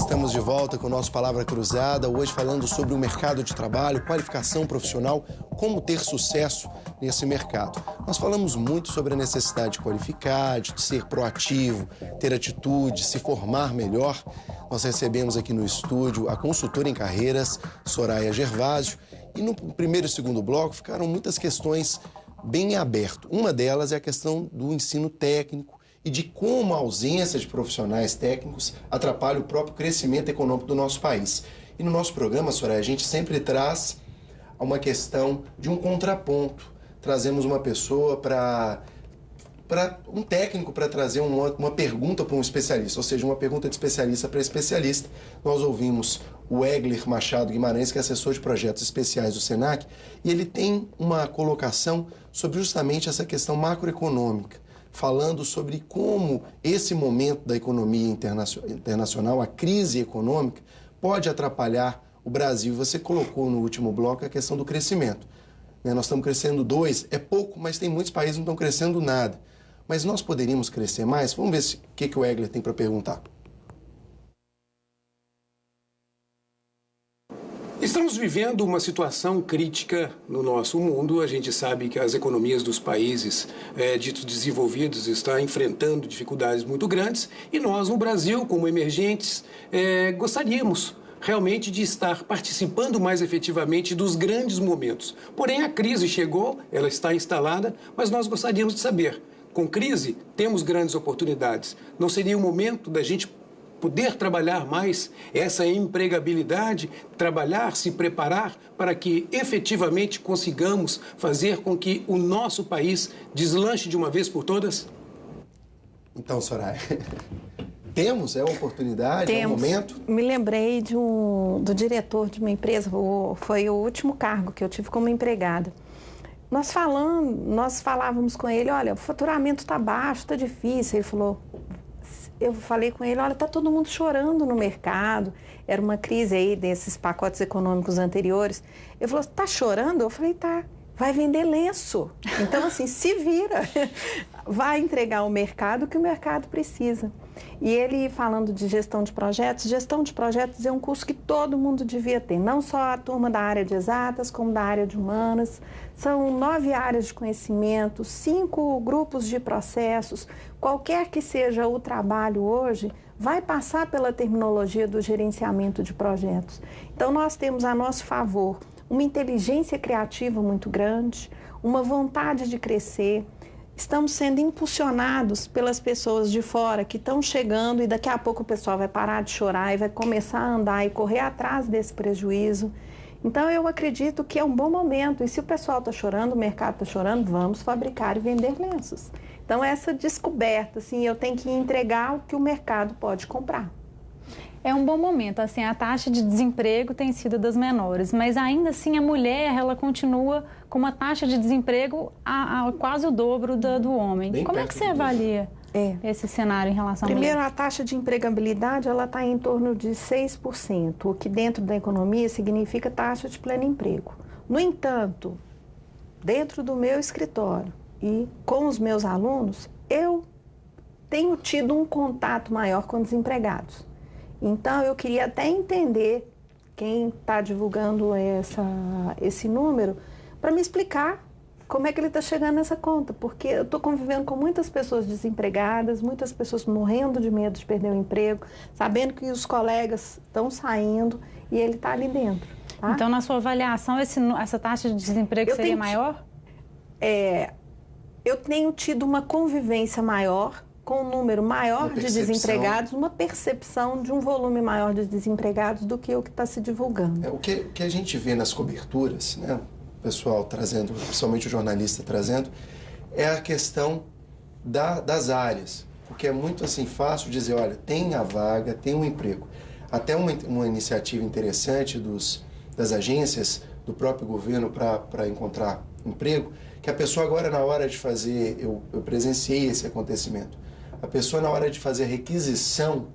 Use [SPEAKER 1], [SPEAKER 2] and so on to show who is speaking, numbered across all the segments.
[SPEAKER 1] Estamos de volta com o nosso Palavra Cruzada, hoje falando sobre o mercado de trabalho, qualificação profissional, como ter sucesso nesse mercado. Nós falamos muito sobre a necessidade de qualificar, de ser proativo, ter atitude, se formar melhor. Nós recebemos aqui no estúdio a consultora em carreiras, Soraya Gervásio, e no primeiro e segundo bloco ficaram muitas questões bem em aberto. Uma delas é a questão do ensino técnico e de como a ausência de profissionais técnicos atrapalha o próprio crescimento econômico do nosso país. E no nosso programa, Soraya, a gente sempre traz uma questão de um contraponto. Trazemos uma pessoa um técnico para trazer uma pergunta para um especialista, ou seja, uma pergunta de especialista para especialista. Nós ouvimos o Egler Machado Guimarães, que é assessor de projetos especiais do SENAC, e ele tem uma colocação sobre justamente essa questão macroeconômica, falando sobre como esse momento da economia internacional, a crise econômica, pode atrapalhar o Brasil. Você colocou no último bloco a questão do crescimento. Nós estamos crescendo 2, é pouco, mas tem muitos países que não estão crescendo nada. Mas nós poderíamos crescer mais? Vamos ver o que o Egler tem para perguntar.
[SPEAKER 2] Estamos vivendo uma situação crítica no nosso mundo. A gente sabe que as economias dos países ditos desenvolvidos estão enfrentando dificuldades muito grandes e nós, no Brasil, como emergentes, gostaríamos realmente de estar participando mais efetivamente dos grandes momentos. Porém, a crise chegou, ela está instalada, mas nós gostaríamos de saber, com crise, temos grandes oportunidades. Não seria o momento da gente poder trabalhar mais essa empregabilidade, trabalhar, se preparar para que efetivamente consigamos fazer com que o nosso país deslanche de uma vez por todas?
[SPEAKER 1] Então, Soraya, temos uma oportunidade, é um momento?
[SPEAKER 3] Me lembrei do diretor de uma empresa, foi o último cargo que eu tive como empregada. Nós falávamos com ele, olha, o faturamento está baixo, está difícil. Ele falou, eu falei com ele, olha, está todo mundo chorando no mercado. Era uma crise aí desses pacotes econômicos anteriores. Ele falou, está chorando? Eu falei, tá. Vai vender lenço. Então, assim, se vira. Vai entregar ao mercado o que o mercado precisa. E ele, falando de gestão de projetos é um curso que todo mundo devia ter. Não só a turma da área de exatas, como da área de humanas. São 9 áreas de conhecimento, 5 grupos de processos. Qualquer que seja o trabalho hoje, vai passar pela terminologia do gerenciamento de projetos. Então, nós temos a nosso favor uma inteligência criativa muito grande, uma vontade de crescer. Estamos sendo impulsionados pelas pessoas de fora que estão chegando e daqui a pouco o pessoal vai parar de chorar e vai começar a andar e correr atrás desse prejuízo. Então, eu acredito que é um bom momento. E se o pessoal está chorando, o mercado está chorando, vamos fabricar e vender lenços. Então, essa descoberta, assim, eu tenho que entregar o que o mercado pode comprar.
[SPEAKER 4] É um bom momento, assim, a taxa de desemprego tem sido das menores, mas ainda assim a mulher, ela continua com uma taxa de desemprego a quase o dobro do homem.
[SPEAKER 1] Bem
[SPEAKER 4] Como é que você avalia esse cenário em relação à mulher?
[SPEAKER 3] Primeiro, a taxa de empregabilidade, ela está em torno de 6%, o que dentro da economia significa taxa de pleno emprego. No entanto, dentro do meu escritório e com os meus alunos, eu tenho tido um contato maior com desempregados. Então, eu queria até entender quem está divulgando esse número para me explicar como é que ele está chegando nessa conta. Porque eu estou convivendo com muitas pessoas desempregadas, muitas pessoas morrendo de medo de perder o emprego, sabendo que os colegas estão saindo e ele está ali dentro. Tá?
[SPEAKER 4] Então, na sua avaliação, essa taxa de desemprego seria maior?
[SPEAKER 3] Eu tenho tido uma convivência maior, com um número maior de desempregados, uma percepção de um volume maior de desempregados do que o que está se divulgando.
[SPEAKER 1] O que a gente vê nas coberturas, né, o pessoal trazendo, principalmente o jornalista trazendo, é a questão das áreas. Porque é muito assim, fácil dizer, olha, tem a vaga, tem um emprego. Até uma iniciativa interessante das agências, do próprio governo para encontrar emprego, que a pessoa agora, na hora de fazer, eu presenciei esse acontecimento, a pessoa, na hora de fazer a requisição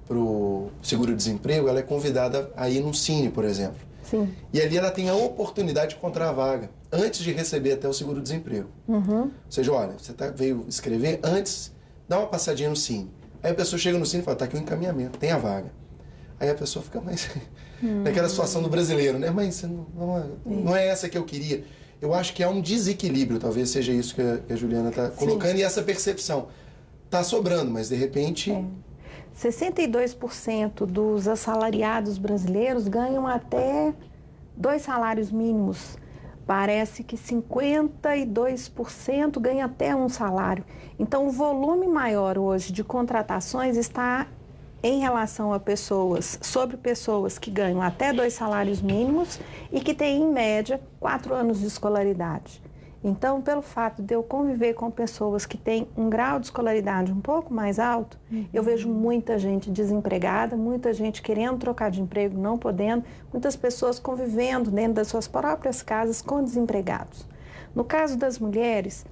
[SPEAKER 1] para o seguro-desemprego, ela é convidada a ir num Cine, por exemplo.
[SPEAKER 3] Sim.
[SPEAKER 1] E ali ela tem a oportunidade de encontrar a vaga, antes de receber até o seguro-desemprego.
[SPEAKER 3] Uhum.
[SPEAKER 1] Ou seja, olha, você veio escrever, antes, dá uma passadinha no Cine. Aí a pessoa chega no Cine e fala, tá aqui o encaminhamento, tem a vaga. Aí a pessoa fica mais naquela situação do brasileiro, né? Mas não é essa que eu queria. Eu acho que há um desequilíbrio, talvez seja isso que a Juliana está colocando, e essa percepção. Está sobrando, mas de repente...
[SPEAKER 3] 62% dos assalariados brasileiros ganham até 2 salários mínimos. Parece que 52% ganha até 1 salário. Então, o volume maior hoje de contratações está em relação a sobre pessoas que ganham até 2 salários mínimos e que têm, em média, 4 anos de escolaridade. Então, pelo fato de eu conviver com pessoas que têm um grau de escolaridade um pouco mais alto, eu vejo muita gente desempregada, muita gente querendo trocar de emprego, não podendo, muitas pessoas convivendo dentro das suas próprias casas com desempregados. No caso das mulheres,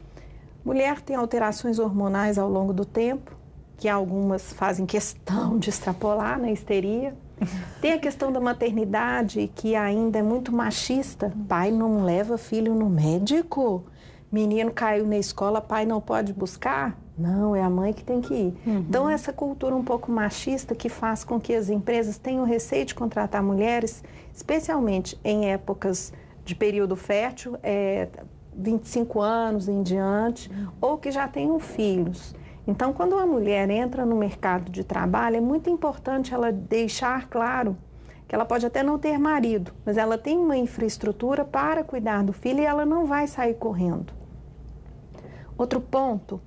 [SPEAKER 3] mulher tem alterações hormonais ao longo do tempo, que algumas fazem questão de extrapolar na histeria. Tem a questão da maternidade, que ainda é muito machista. Pai não leva filho no médico. Menino caiu na escola, pai não pode buscar. Não, é a mãe que tem que ir. Então, essa cultura um pouco machista que faz com que as empresas tenham receio de contratar mulheres, especialmente em épocas de período fértil, 25 anos em diante, ou que já tenham filhos. Então, quando uma mulher entra no mercado de trabalho, é muito importante ela deixar claro que ela pode até não ter marido, mas ela tem uma infraestrutura para cuidar do filho e ela não vai sair correndo. Outro ponto,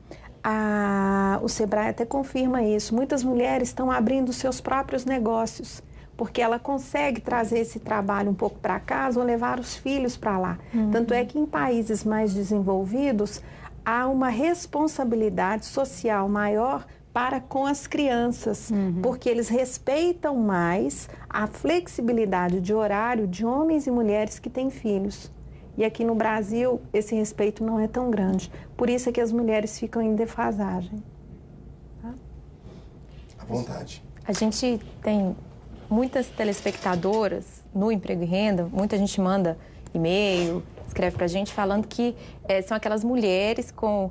[SPEAKER 3] o Sebrae até confirma isso. Muitas mulheres estão abrindo seus próprios negócios, porque ela consegue trazer esse trabalho um pouco para casa ou levar os filhos para lá. Tanto é que em países mais desenvolvidos, há uma responsabilidade social maior para com as crianças, porque eles respeitam mais a flexibilidade de horário de homens e mulheres que têm filhos. E aqui no Brasil, esse respeito não é tão grande. Por isso é que as mulheres ficam em defasagem. Tá?
[SPEAKER 1] À vontade.
[SPEAKER 5] A gente tem muitas telespectadoras no Emprego e Renda, muita gente manda e-mail, escreve pra gente falando que são aquelas mulheres com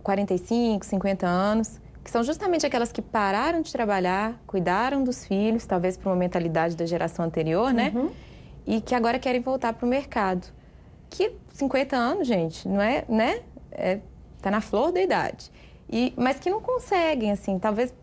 [SPEAKER 5] 45, 50 anos, que são justamente aquelas que pararam de trabalhar, cuidaram dos filhos, talvez por uma mentalidade da geração anterior, né? E que agora querem voltar para o mercado. Que 50 anos, gente, não é, né? Tá na flor da idade. Mas que não conseguem, assim, talvez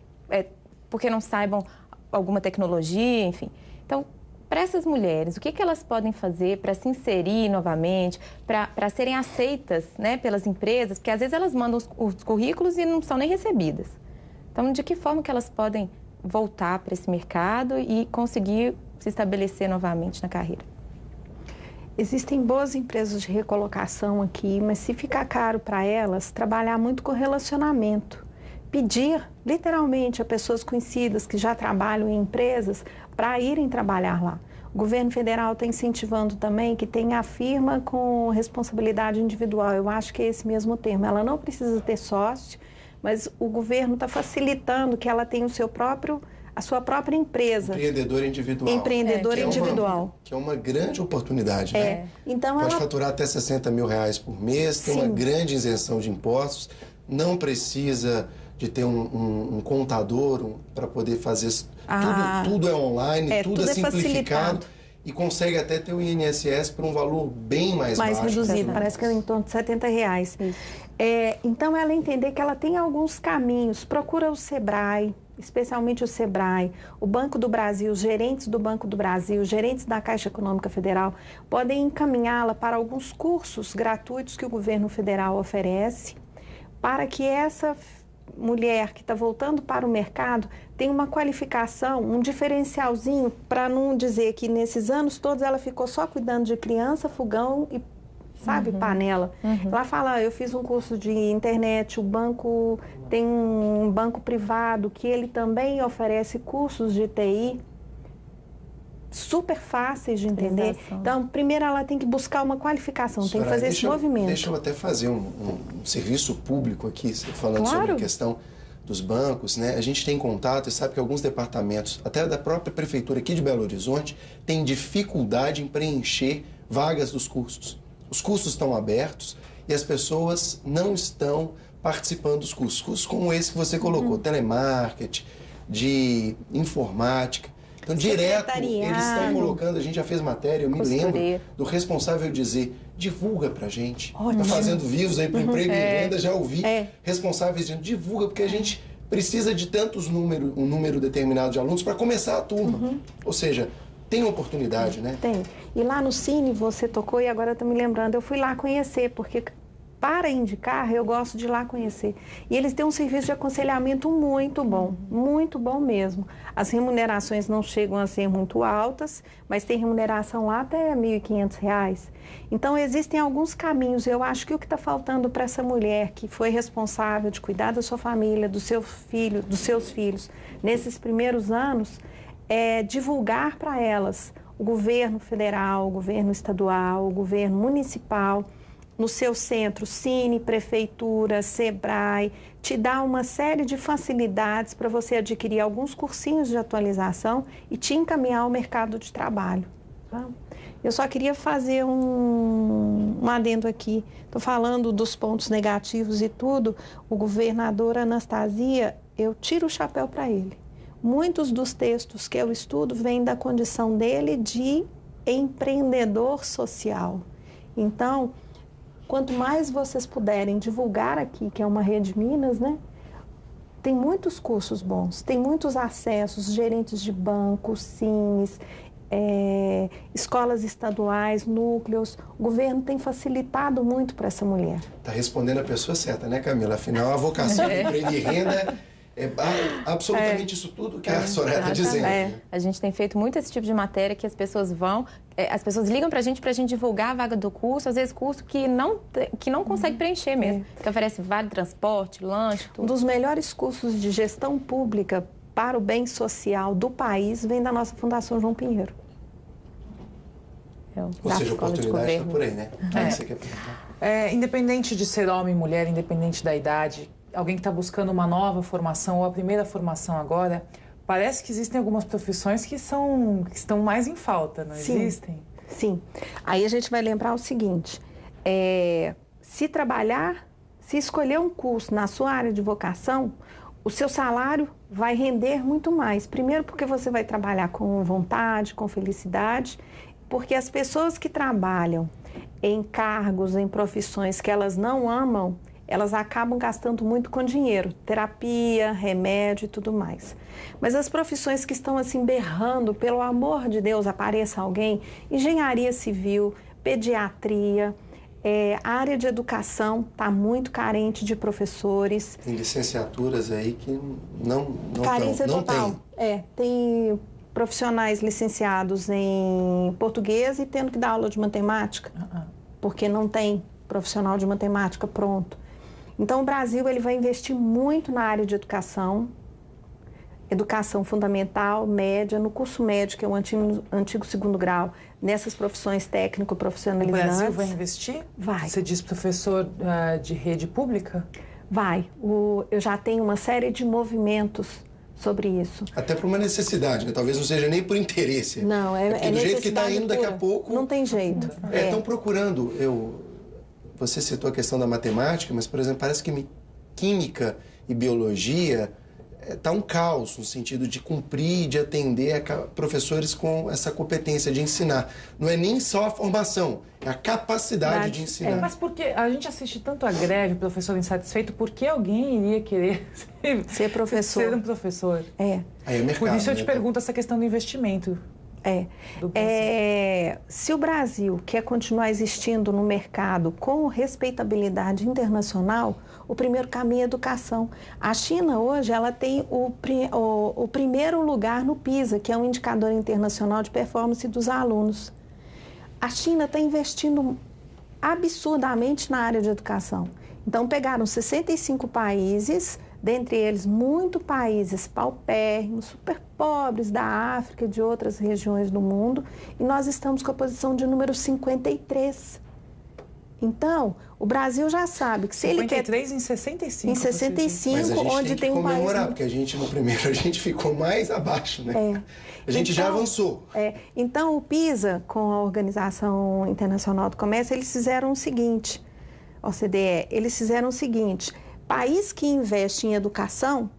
[SPEAKER 5] porque não saibam alguma tecnologia, enfim. Então, para essas mulheres, o que elas podem fazer para se inserir novamente, para serem aceitas, né, pelas empresas? Porque às vezes elas mandam os currículos e não são nem recebidas. Então, de que forma que elas podem voltar para esse mercado e conseguir se estabelecer novamente na carreira?
[SPEAKER 3] Existem boas empresas de recolocação aqui, mas se ficar caro para elas, trabalhar muito com relacionamento. Pedir, literalmente, a pessoas conhecidas que já trabalham em empresas para irem trabalhar lá. O governo federal está incentivando também que tenha a firma com responsabilidade individual. Eu acho que é esse mesmo termo. Ela não precisa ter sócio, mas o governo está facilitando que ela tenha a sua própria empresa.
[SPEAKER 1] Empreendedor individual.
[SPEAKER 3] Empreendedor individual.
[SPEAKER 1] Que é uma grande oportunidade, né?
[SPEAKER 3] Então,
[SPEAKER 1] pode faturar até R$60 mil por mês, tem uma grande isenção de impostos, não precisa de ter um contador para poder fazer... Tudo é online, tudo é simplificado. E consegue até ter o INSS por um valor bem mais baixo.
[SPEAKER 3] Mais reduzido, parece que é em torno de R$70. Então, ela entender que ela tem alguns caminhos. Procura o Sebrae, especialmente o Sebrae, o Banco do Brasil, os gerentes do Banco do Brasil, gerentes da Caixa Econômica Federal, podem encaminhá-la para alguns cursos gratuitos que o governo federal oferece, para que essa mulher que está voltando para o mercado tem uma qualificação, um diferencialzinho, para não dizer que nesses anos todos ela ficou só cuidando de criança, fogão e, panela. Ela fala, eu fiz um curso de internet, o banco tem um banco privado que ele também oferece cursos de TI super fáceis de entender. Exato. Então, primeiro ela tem que buscar uma qualificação, tem que fazer esse movimento.
[SPEAKER 1] Deixa eu até fazer um serviço público aqui, falando sobre a questão dos bancos, né? A gente tem contato e sabe que alguns departamentos, até da própria prefeitura aqui de Belo Horizonte, têm dificuldade em preencher vagas dos cursos. Os cursos estão abertos e as pessoas não estão participando dos cursos. Cursos como esse que você colocou, telemarketing, de informática. Então, direto, eles estão colocando, a gente já fez matéria, eu me lembro do responsável dizer, divulga pra gente. Está fazendo vivos aí para emprego e renda, já ouvi responsáveis dizendo, divulga, porque a gente precisa de um número determinado de alunos para começar a turma. Ou seja, tem oportunidade, né?
[SPEAKER 3] Tem. E lá no Cine você tocou e agora eu tô me lembrando, eu fui lá conhecer, porque para indicar, eu gosto de ir lá conhecer. E eles têm um serviço de aconselhamento muito bom mesmo. As remunerações não chegam a ser muito altas, mas tem remuneração lá até R$ 1.500. Então, existem alguns caminhos. Eu acho que o que está faltando para essa mulher que foi responsável de cuidar da sua família, do seu filho, dos seus filhos, nesses primeiros anos, é divulgar para elas o governo federal, o governo estadual, o governo municipal, no seu centro, Cine, Prefeitura, Sebrae, te dá uma série de facilidades para você adquirir alguns cursinhos de atualização e te encaminhar ao mercado de trabalho. Tá? Eu só queria fazer um adendo aqui. Estou falando dos pontos negativos e tudo. O governador Anastasia, eu tiro o chapéu para ele. Muitos dos textos que eu estudo vêm da condição dele de empreendedor social. Então, quanto mais vocês puderem divulgar aqui, que é uma Rede Minas, né? Tem muitos cursos bons, tem muitos acessos, gerentes de bancos, cines, escolas estaduais, núcleos. O governo tem facilitado muito para essa mulher.
[SPEAKER 1] Está respondendo a pessoa certa, né, Camila? Afinal, a vocação de emprego e renda é absolutamente isso tudo que a Soraya está dizendo.
[SPEAKER 5] A gente tem feito muito esse tipo de matéria que as pessoas as pessoas ligam para a gente divulgar a vaga do curso, às vezes curso que não consegue preencher mesmo, que oferece vale transporte, lanche, tudo.
[SPEAKER 3] Um dos melhores cursos de gestão pública para o bem social do país vem da nossa Fundação João Pinheiro.
[SPEAKER 1] Ou seja, a oportunidade está por aí, né? Você quer perguntar?
[SPEAKER 6] Independente de ser homem, mulher, independente da idade, alguém que está buscando uma nova formação ou a primeira formação agora, parece que existem algumas profissões que estão mais em falta, não existem?
[SPEAKER 3] Sim. Aí a gente vai lembrar o seguinte, se escolher um curso na sua área de vocação, o seu salário vai render muito mais. Primeiro porque você vai trabalhar com vontade, com felicidade, porque as pessoas que trabalham em cargos, em profissões que elas não amam, elas acabam gastando muito com dinheiro, terapia, remédio e tudo mais. Mas as profissões que estão assim berrando, pelo amor de Deus, apareça alguém, engenharia civil, pediatria, a área de educação está muito carente de professores.
[SPEAKER 1] Tem licenciaturas aí que não
[SPEAKER 3] carência
[SPEAKER 1] não
[SPEAKER 3] total. Tem profissionais licenciados em português e tendo que dar aula de matemática, porque não tem profissional de matemática pronto. Então, o Brasil ele vai investir muito na área de educação fundamental, média, no curso médio, que é o antigo segundo grau, nessas profissões técnico-profissionalizantes.
[SPEAKER 6] O Brasil vai investir?
[SPEAKER 3] Vai.
[SPEAKER 6] Você diz professor de rede pública?
[SPEAKER 3] Vai. Eu já tenho uma série de movimentos sobre isso.
[SPEAKER 1] Até por uma necessidade, né? Talvez não seja nem por interesse.
[SPEAKER 3] Não,
[SPEAKER 1] porque do jeito que está indo, daqui a pouco...
[SPEAKER 3] Não tem jeito.
[SPEAKER 1] Estão procurando... Você citou a questão da matemática, mas, por exemplo, parece que química e biologia está um caos no sentido de cumprir, de atender professores com essa competência de ensinar. Não é nem só a formação, é a capacidade de ensinar.
[SPEAKER 6] Mas porque a gente assiste tanto a greve, professor insatisfeito, por que alguém iria querer
[SPEAKER 3] ser professor?
[SPEAKER 6] Ser um professor.
[SPEAKER 1] Aí é mercado,
[SPEAKER 6] por isso eu te pergunto essa questão do investimento.
[SPEAKER 3] Se o Brasil quer continuar existindo no mercado com respeitabilidade internacional, o primeiro caminho é a educação. A China hoje ela tem o primeiro lugar no PISA, que é um indicador internacional de performance dos alunos. A China está investindo absurdamente na área de educação. Então pegaram 65 países, dentre eles muitos países paupérrimos, super pobres da África e de outras regiões do mundo, e nós estamos com a posição de número 53. Então, o Brasil já sabe que se ele quer...
[SPEAKER 6] 53 em 65.
[SPEAKER 3] Em 65,
[SPEAKER 1] mas a gente
[SPEAKER 3] onde tem um país...
[SPEAKER 1] comemorar, porque no primeiro a gente ficou mais abaixo, né? A gente já avançou.
[SPEAKER 3] Então, o PISA, com a Organização Internacional do Comércio, eles fizeram o seguinte, OCDE, eles fizeram o seguinte: país que investe em educação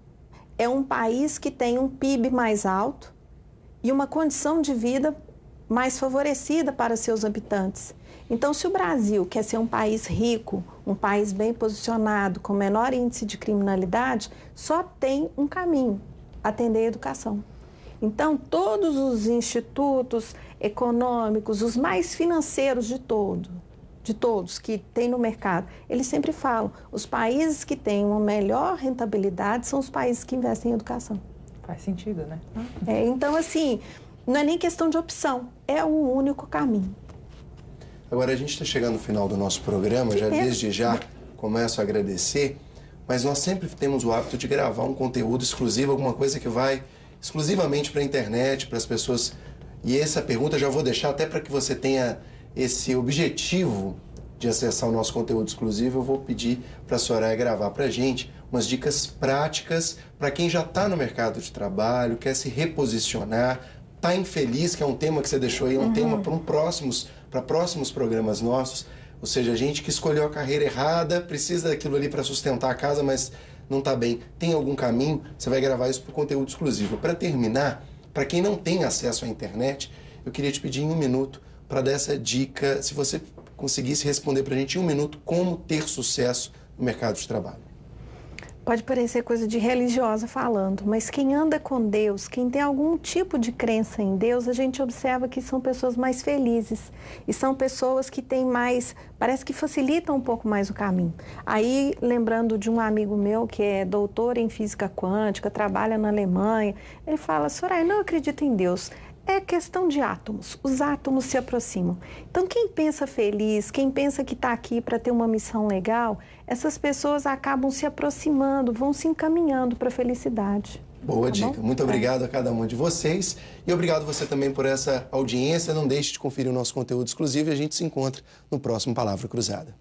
[SPEAKER 3] é um país que tem um PIB mais alto e uma condição de vida mais favorecida para seus habitantes. Então, se o Brasil quer ser um país rico, um país bem posicionado, com menor índice de criminalidade, só tem um caminho: atender a educação. Então, todos os institutos econômicos, os mais financeiros de todos que tem no mercado, eles sempre falam, os países que têm uma melhor rentabilidade são os países que investem em educação.
[SPEAKER 6] Faz sentido, né?
[SPEAKER 3] Então, assim, não é nem questão de opção, é o único caminho.
[SPEAKER 1] Agora, a gente está chegando no final do nosso programa, desde já começo a agradecer, mas nós sempre temos o hábito de gravar um conteúdo exclusivo, alguma coisa que vai exclusivamente para a internet, para as pessoas. E essa pergunta eu já vou deixar até para que você tenha esse objetivo de acessar o nosso conteúdo exclusivo. Eu vou pedir para a Soraya gravar para a gente umas dicas práticas para quem já está no mercado de trabalho, quer se reposicionar, está infeliz, que é um tema que você deixou aí, é um tema para próximos programas nossos. Ou seja, a gente que escolheu a carreira errada, precisa daquilo ali para sustentar a casa, mas não está bem. Tem algum caminho? Você vai gravar isso para o conteúdo exclusivo. Para terminar, para quem não tem acesso à internet, eu queria te pedir em 1 minuto para dar essa dica, se você conseguisse responder para a gente em 1 minuto, como ter sucesso no mercado de trabalho.
[SPEAKER 3] Pode parecer coisa de religiosa falando, mas quem anda com Deus, quem tem algum tipo de crença em Deus, a gente observa que são pessoas mais felizes e são pessoas que têm mais, parece que facilitam um pouco mais o caminho. Aí, lembrando de um amigo meu que é doutor em física quântica, trabalha na Alemanha, ele fala: Soraya, não acredito em Deus. É questão de átomos, os átomos se aproximam. Então, quem pensa feliz, quem pensa que está aqui para ter uma missão legal, essas pessoas acabam se aproximando, vão se encaminhando para a felicidade.
[SPEAKER 1] Boa dica. Muito obrigado a cada um de vocês e obrigado você também por essa audiência. Não deixe de conferir o nosso conteúdo exclusivo e a gente se encontra no próximo Palavra Cruzada.